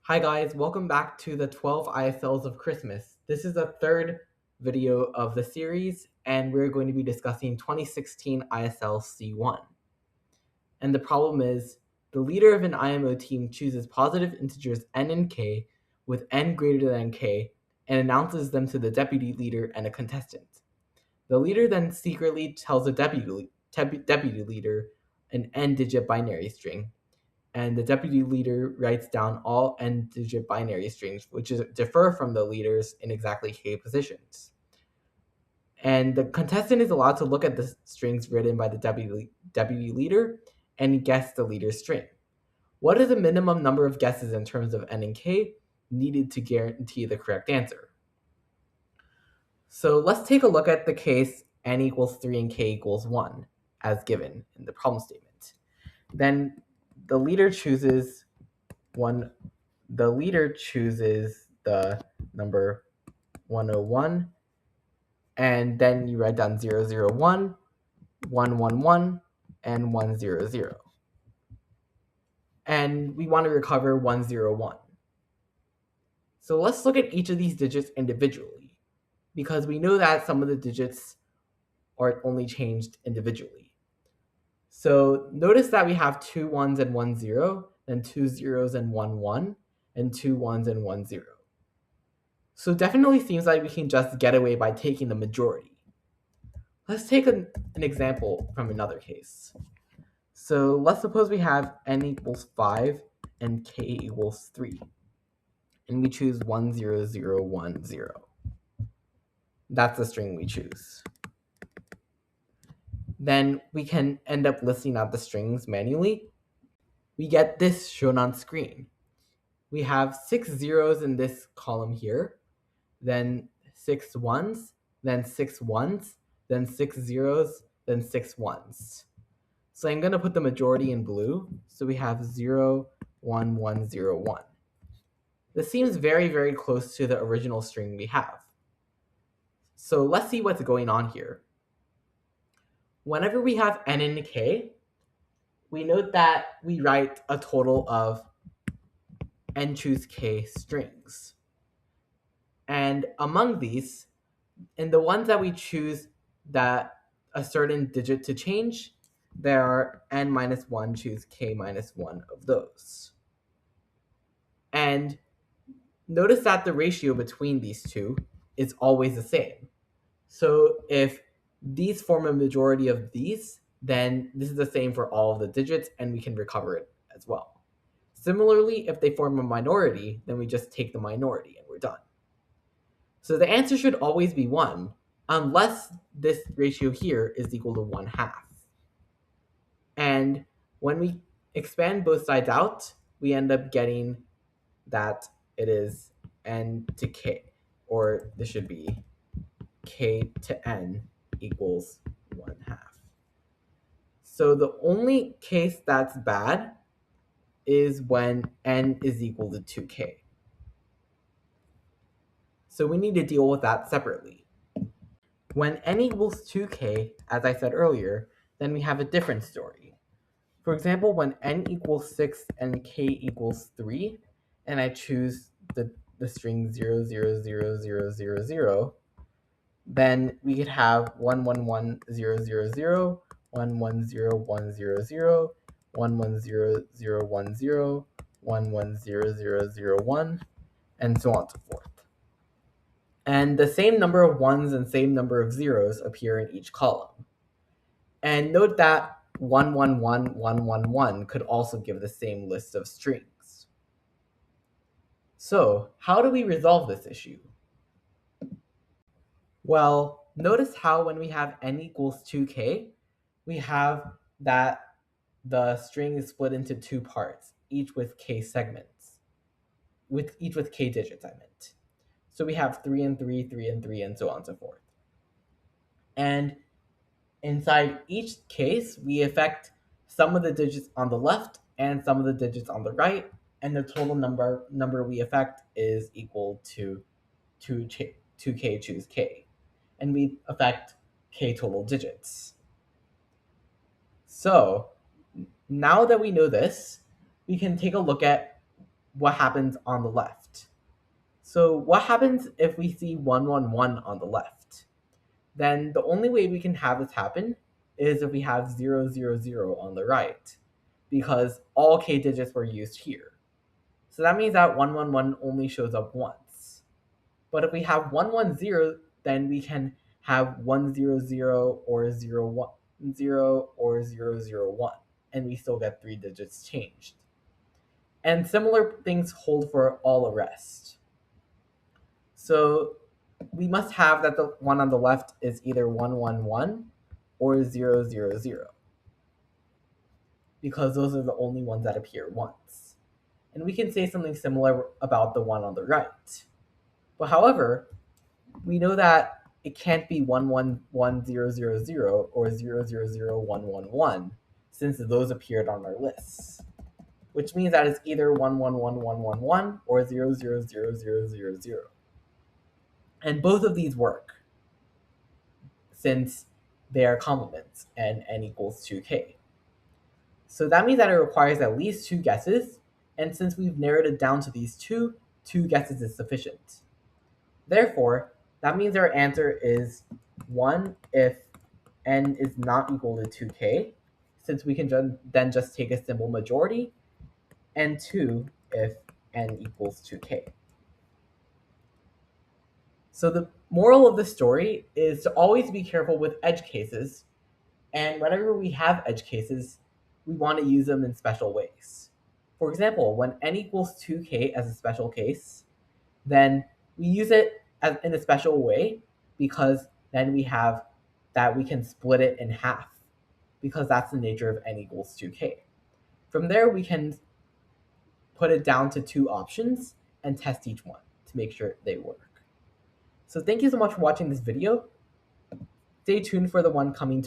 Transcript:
Hi guys, welcome back to the 12 ISLs of Christmas. This is the third video of the series, and we're going to be discussing 2016 ISL C1. And the problem is, the leader of an IMO team chooses positive integers n and k with n greater than k and announces them to the deputy leader and a contestant. The leader then secretly tells the deputy leader an n-digit binary string, and the deputy leader writes down all n-digit binary strings, which differ from the leaders in exactly k positions. And the contestant is allowed to look at the strings written by the deputy leader and guess the leader's string. What is the minimum number of guesses in terms of n and k needed to guarantee the correct answer? So let's take a look at the case n equals 3 and k equals 1 as given in the problem statement. Then the leader chooses the number 101, and then you write down 001, 111, and 100. And we want to recover 101. So let's look at each of these digits individually, because we know that some of the digits are only changed individually. So notice that we have 2 1s and 1 0, then 2 zeros and 1 1, and 2 1s and 1 0. So definitely seems like we can just get away by taking the majority. Let's take an example from another case. So let's suppose we have n equals 5 and k equals 3. And we choose 10010. That's the string we choose. Then we can end up listing out the strings manually. We get this shown on screen. We have 6 zeros in this column here, then 6 ones, then 6 ones, then 6 zeros, then 6 ones. So I'm going to put the majority in blue. So we have 0, 1, 1, 0, 1. This seems very, very close to the original string we have. So let's see what's going on here. Whenever we have n and k, we note that we write a total of n choose k strings. And among these, in the ones that we choose that a certain digit to change, there are n minus 1 choose k minus 1 of those. And notice that the ratio between these two is always the same. So if these form a majority of these, then this is the same for all of the digits, and we can recover it as well. Similarly, if they form a minority, then we just take the minority and we're done. So the answer should always be 1, unless this ratio here is equal to 1/2. And when we expand both sides out, we end up getting that it is n to k, or this should be k to n equals 1/2. So the only case that's bad is when n is equal to 2k. So we need to deal with that separately. When n equals 2k, as I said earlier, then we have a different story. For example, when n equals 6 and k equals 3, and I choose the string 0, 0, 0, 0, 0, 0, then we could have 1, 1, 1, 0, 0, 0, 1, 1, 0, 1, 0, 0, 1, 1, 0, 0, 1, 0, 1, 1, 0, 0, 0, 1, and so on and so forth. And the same number of ones and same number of zeros appear in each column. And note that 1, 1, 1, 1, 1, 1 could also give the same list of strings. So how do we resolve this issue? Well, notice how when we have n equals 2k, we have that the string is split into two parts, each with k segments, each with k digits, I meant. So we have 3 and 3, 3 and 3, and so on and so forth. And inside each case, we affect some of the digits on the left and some of the digits on the right, and the total number we affect is equal to 2k choose k. And we affect k total digits. So now that we know this, we can take a look at what happens on the left. So what happens if we see 111 on the left? Then the only way we can have this happen is if we have 000 on the right, because all k digits were used here. So that means that 111 only shows up once. But if we have 110, then we can have 100 or 010 or 001, and we still get 3 digits changed. And similar things hold for all the rest. So we must have that the one on the left is either 111 or 000, because those are the only ones that appear once. And we can say something similar about the one on the right. But however, we know that it can't be 111000 or 000111, since those appeared on our lists, which means that it's either 111111 or 000000. And both of these work, since they are complements and n equals 2k. So that means that it requires at least 2 guesses, and since we've narrowed it down to these 2 guesses is sufficient. Therefore, that means our answer is 1 if n is not equal to 2k, since we can then just take a simple majority, and 2 if n equals 2k. So the moral of the story is to always be careful with edge cases, and whenever we have edge cases, we want to use them in special ways. For example, when n equals 2k as a special case, then we use it in a special way, because then we have that we can split it in half, because that's the nature of n equals 2k. From there, we can put it down to 2 options and test each one to make sure they work. So thank you so much for watching this video. Stay tuned for the one coming